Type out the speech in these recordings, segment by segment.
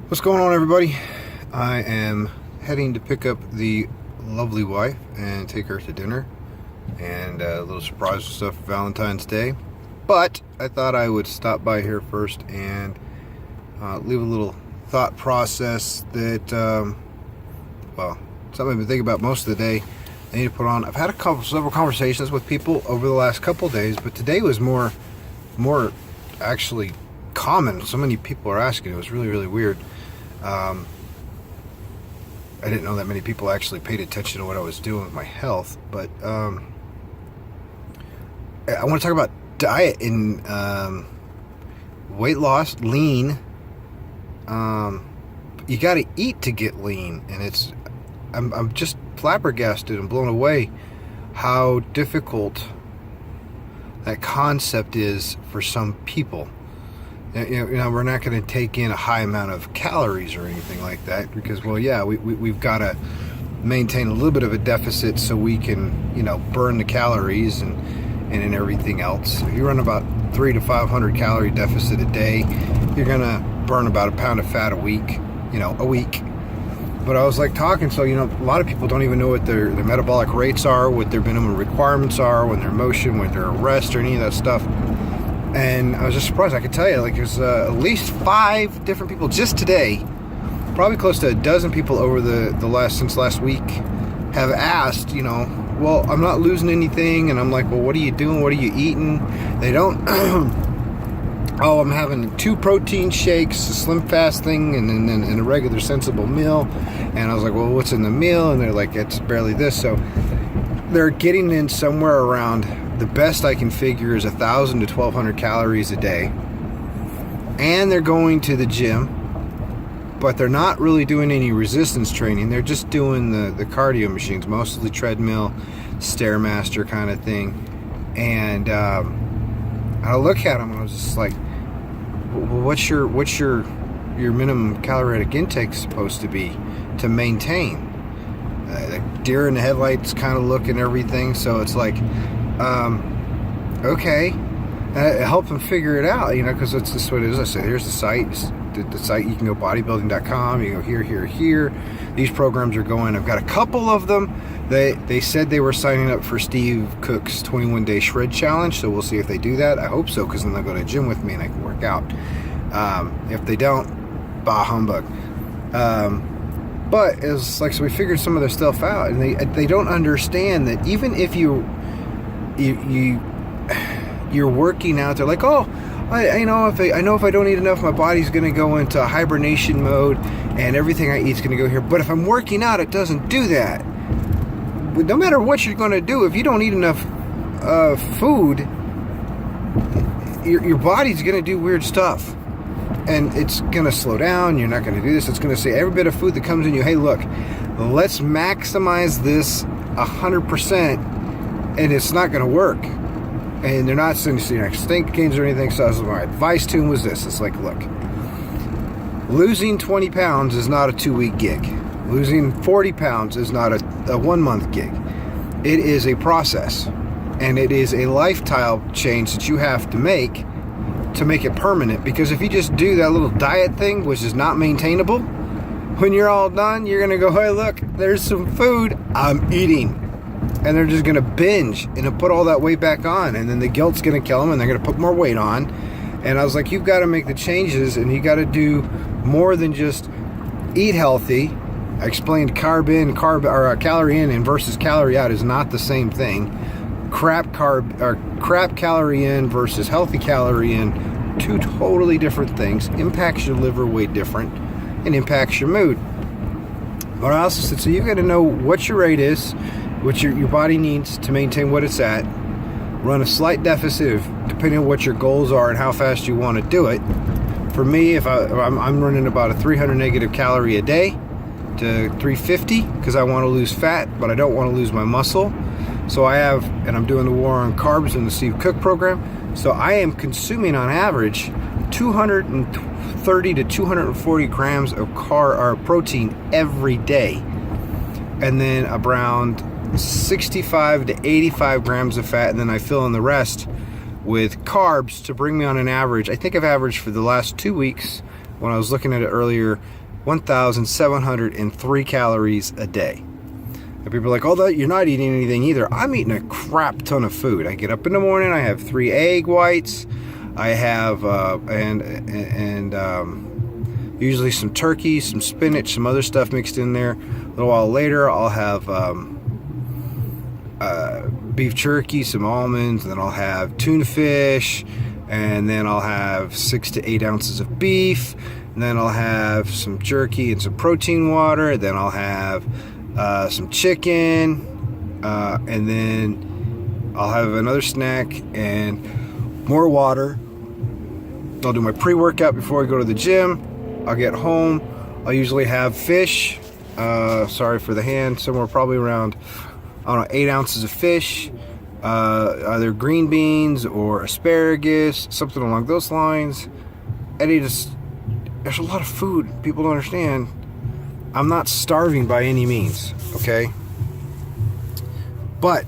What's going on, everybody? I am heading to pick up the lovely wife and take her to dinner and a little surprise stuff for Valentine's Day. But I thought I would stop by here first and leave a little thought process that, something I've been thinking about most of the day. I need to put on. I've had several conversations with people over the last couple days, but today was more actually common. So many people are asking. It was really, really weird. I didn't know that many people actually paid attention to what I was doing with my health, but I want to talk about diet and weight loss, lean. You got to eat to get lean, and I'm just flabbergasted and blown away how difficult that concept is for some people. You know, we're not going to take in a high amount of calories or anything like that because, we've got to maintain a little bit of a deficit so we can, burn the calories and everything else. If you run about 300 to 500 calorie deficit a day, you're going to burn about a pound of fat a week. But I was talking, so, a lot of people don't even know what their metabolic rates are, what their minimum requirements are, when they're in motion, when they're at rest, or any of that stuff. And I was just surprised. I could tell you, there's at least 5 different people just today, probably close to a dozen people over since last week, have asked, well, I'm not losing anything. And I'm like, well, what are you doing? What are you eating? They don't, oh, I'm having 2 protein shakes, a Slim Fast thing, and then a regular sensible meal. And I was like, well, what's in the meal? And they're like, it's barely this. So they're getting in somewhere around, the best I can figure is 1,000 to 1,200 calories a day. And they're going to the gym, but they're not really doing any resistance training. They're just doing the cardio machines, mostly treadmill, Stairmaster kind of thing. And I look at them and I was just like, well, what's your minimum caloric intake supposed to be to maintain? Deer in the headlights kind of look and everything. So it's like, okay, help them figure it out, because that's just what it is. I say, here's the site. The site, you can go bodybuilding.com. You go here. These programs are going. I've got a couple of them. They said they were signing up for Steve Cook's 21-day shred challenge, so we'll see if they do that. I hope so, because then they'll go to the gym with me and I can work out. If they don't, bah humbug. But it's like, so we figured some of their stuff out, and they don't understand that even if you're working out, they're like, oh, I know if I don't eat enough, my body's going to go into hibernation mode and everything I eat is going to go here. But if I'm working out, it doesn't do that. No matter what you're going to do, if you don't eat enough food, your body's going to do weird stuff. And it's going to slow down. You're not going to do this. It's going to say every bit of food that comes in you, hey, look, let's maximize this 100%, and it's not going to work. And they're not saying extinct gains or anything. So my advice to them was this. It's like, look, losing 20 pounds is not a 2-week gig. Losing 40 pounds is not a 1-month gig. It is a process. And it is a lifestyle change that you have to make it permanent. Because if you just do that little diet thing, which is not maintainable, when you're all done, you're going to go, hey, look, there's some food I'm eating. And they're just going to binge and put all that weight back on. And then the guilt's going to kill them and they're going to put more weight on. And I was like, you've got to make the changes, and you got to do more than just eat healthy. I explained calorie in and versus calorie out is not the same thing. Crap calorie in versus healthy calorie in, 2 totally different things. Impacts your liver way different and impacts your mood. But I also said, so you got to know what your rate is, what your body needs to maintain what it's at. Run a slight deficit depending on what your goals are and how fast you want to do it. For me, if I'm running about a 300 negative calorie a day to 350 because I want to lose fat, but I don't want to lose my muscle. So I'm doing the War on Carbs in the Steve Cook program. So I am consuming on average 230 to 240 grams of protein every day. And then around 65 to 85 grams of fat, and then I fill in the rest with carbs to bring me on an average. I think I've averaged for the last 2 weeks, when I was looking at it earlier, 1,703 calories a day. And people are like, oh, you're not eating anything either. I'm eating a crap ton of food. I get up in the morning, I have 3 egg whites, I have usually some turkey, some spinach, some other stuff mixed in there. A little while later, I'll have beef jerky, some almonds, and then I'll have tuna fish, and then I'll have 6 to 8 ounces of beef, and then I'll have some jerky and some protein water, then I'll have some chicken, and then I'll have another snack and more water. I'll do my pre-workout before I go to the gym. I'll get home. I'll usually have fish. Sorry for the hand. Somewhere probably around, I don't know, 8 ounces of fish. Either green beans or asparagus, something along those lines. There's a lot of food. People don't understand. I'm not starving by any means, okay? But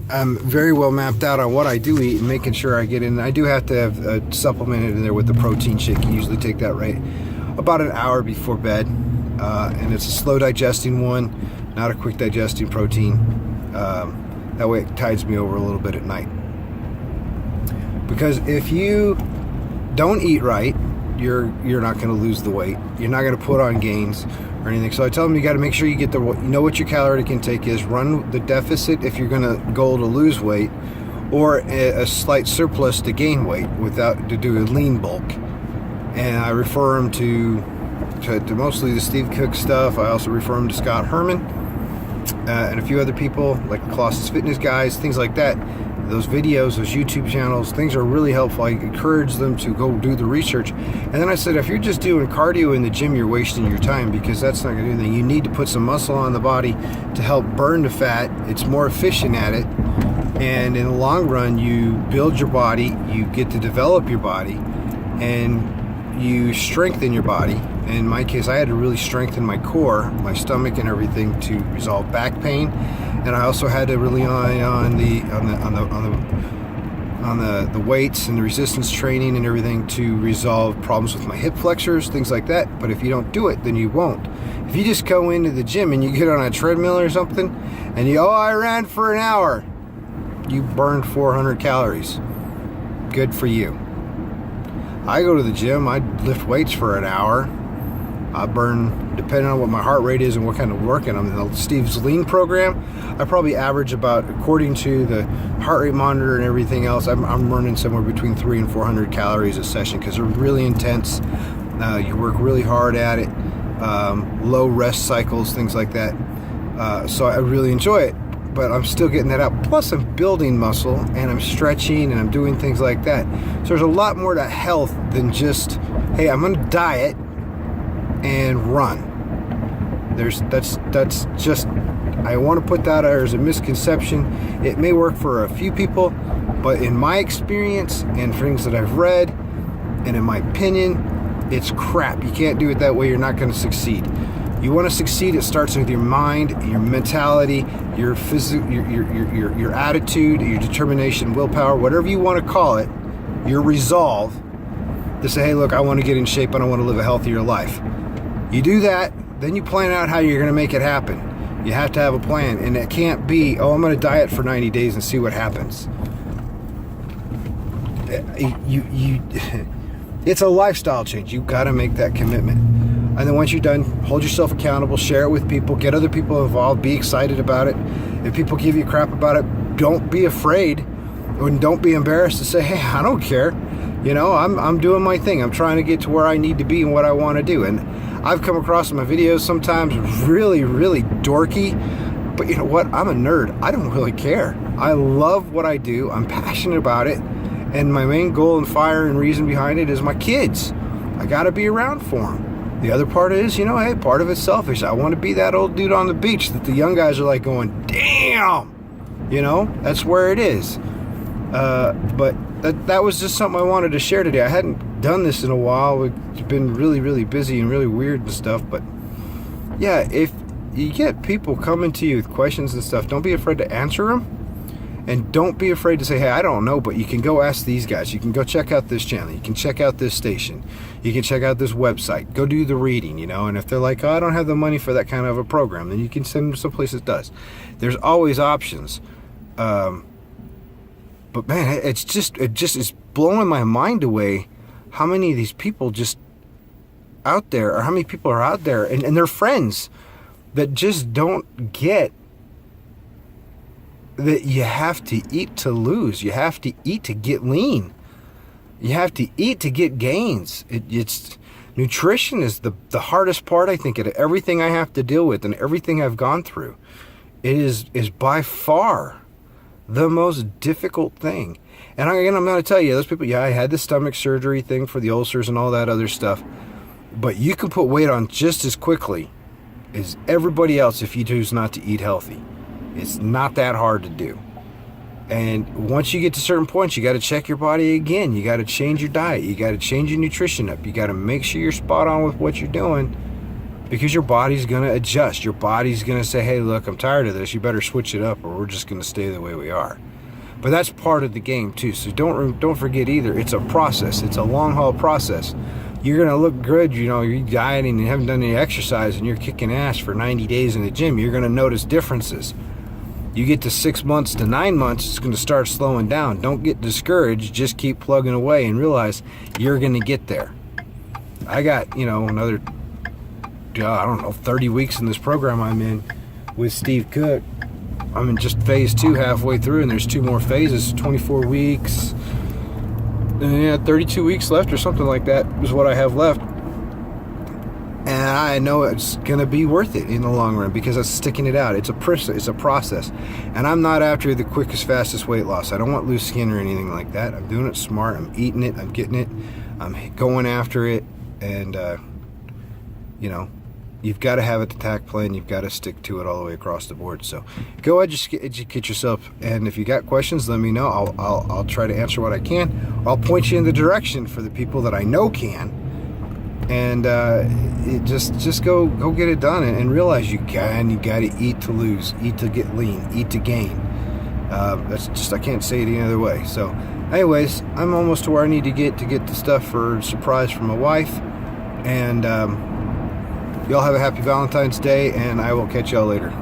I'm very well mapped out on what I do eat and making sure I get in. I do have to have supplemented in there with the protein shake. You usually take that right about an hour before bed. And it's a slow digesting one, not a quick digesting protein. That way it tides me over a little bit at night. Because if you don't eat right, you're not going to lose the weight. You're not going to put on gains or anything. So I tell them you got to make sure you get you know what your caloric intake is. Run the deficit if you're going to go to lose weight, or a slight surplus to gain weight to do a lean bulk. And I refer them to mostly the Steve Cook stuff. I also refer them to Scott Herman and a few other people like Colossus Fitness guys, things like that. Those videos, those YouTube channels, things are really helpful. I encourage them to go do the research. And then I said, if you're just doing cardio in the gym, you're wasting your time, because that's not going to do anything. You need to put some muscle on the body to help burn the fat. It's more efficient at it. And in the long run, you build your body, you get to develop your body, and you strengthen your body. In my case, I had to really strengthen my core, my stomach, and everything to resolve back pain. And I also had to rely on the weights and the resistance training and everything to resolve problems with my hip flexors, things like that. But if you don't do it, then you won't. If you just go into the gym and you get on a treadmill or something, and I ran for an hour, you burned 400 calories. Good for you. I go to the gym, I lift weights for an hour. I burn, depending on what my heart rate is and what kind of work, and I'm in the Steve's Lean program, I probably average about, according to the heart rate monitor and everything else, I'm running somewhere between 300 and 400 calories a session, because they're really intense. You work really hard at it, low rest cycles, things like that. So I really enjoy it, but I'm still getting that out. Plus I'm building muscle, and I'm stretching, and I'm doing things like that. So there's a lot more to health than just, hey, I'm going to diet and run. That's just, I want to put that as a misconception. It may work for a few people, but in my experience and things that I've read, and in my opinion, it's crap. You can't do it that way. You're not going to succeed. You want to succeed, it starts with your mind, your mentality, your your attitude, your determination, willpower, whatever you want to call it, your resolve to say, hey, look, I want to get in shape and I want to live a healthier life. You do that, then you plan out how you're going to make it happen. You have to have a plan, and it can't be, I'm going to diet for 90 days and see what happens. It's a lifestyle change. You've got to make that commitment. And then once you're done, hold yourself accountable, share it with people, get other people involved, be excited about it. If people give you crap about it, don't be afraid, and don't be embarrassed to say, hey, I don't care. I'm doing my thing. I'm trying to get to where I need to be and what I want to do. And I've come across in my videos sometimes really, really dorky, but you know what? I'm a nerd. I don't really care. I love what I do. I'm passionate about it. And my main goal and fire and reason behind it is my kids. I got to be around for them. The other part is, hey, part of it's selfish. I want to be that old dude on the beach that the young guys are like going, damn, that's where it is. But that was just something I wanted to share today. I hadn't done this in a while. It's been really, really busy and really weird and stuff. But yeah, if you get people coming to you with questions and stuff, don't be afraid to answer them. And don't be afraid to say, hey, I don't know, but you can go ask these guys. You can go check out this channel. You can check out this station. You can check out this website. Go do the reading, you know. And if they're like, oh, I don't have the money for that kind of a program, then you can send them someplace that does. There's always options. But man, it just is blowing my mind away how many of these people just out there, or how many people are out there, and they're friends that just don't get that you have to eat to lose. You have to eat to get lean. You have to eat to get gains. It's nutrition is the hardest part, I think, of everything I have to deal with and everything I've gone through. It is by far the most difficult thing. And again, I'm going to tell you, those people, yeah, I had the stomach surgery thing for the ulcers and all that other stuff, but you can put weight on just as quickly as everybody else if you choose not to eat healthy. It's not that hard to do. And once you get to certain points, you got to check your body again. You got to change your diet. You got to change your nutrition up. You got to make sure you're spot on with what you're doing, because your body's going to adjust. Your body's going to say, hey, look, I'm tired of this. You better switch it up, or we're just going to stay the way we are. But that's part of the game too. So don't forget either. It's a process. It's a long haul process. You're going to look good, you know, you're dieting and haven't done any exercise and you're kicking ass for 90 days in the gym. You're going to notice differences. You get to 6 months to 9 months, it's going to start slowing down. Don't get discouraged. Just keep plugging away and realize you're going to get there. I got, you know, another, I don't know, 30 weeks in this program I'm in with Steve Cook. I'm in just phase 2 halfway through, and there's 2 more phases, 24 weeks. And yeah, 32 weeks left or something like that is what I have left. And I know it's going to be worth it in the long run because I'm sticking it out. It's a process. And I'm not after the quickest, fastest weight loss. I don't want loose skin or anything like that. I'm doing it smart. I'm eating it. I'm getting it. I'm going after it. And, you know, you've got to have a attack plan. You've got to stick to it all the way across the board. So go educate yourself. And if you got questions, let me know. I'll try to answer what I can. I'll point you in the direction for the people that I know can. And just go get it done and realize you got to eat to lose, eat to get lean, eat to gain. That's just, I can't say it any other way. So anyways, I'm almost to where I need to get the stuff for a surprise for my wife. And y'all have a happy Valentine's Day, and I will catch y'all later.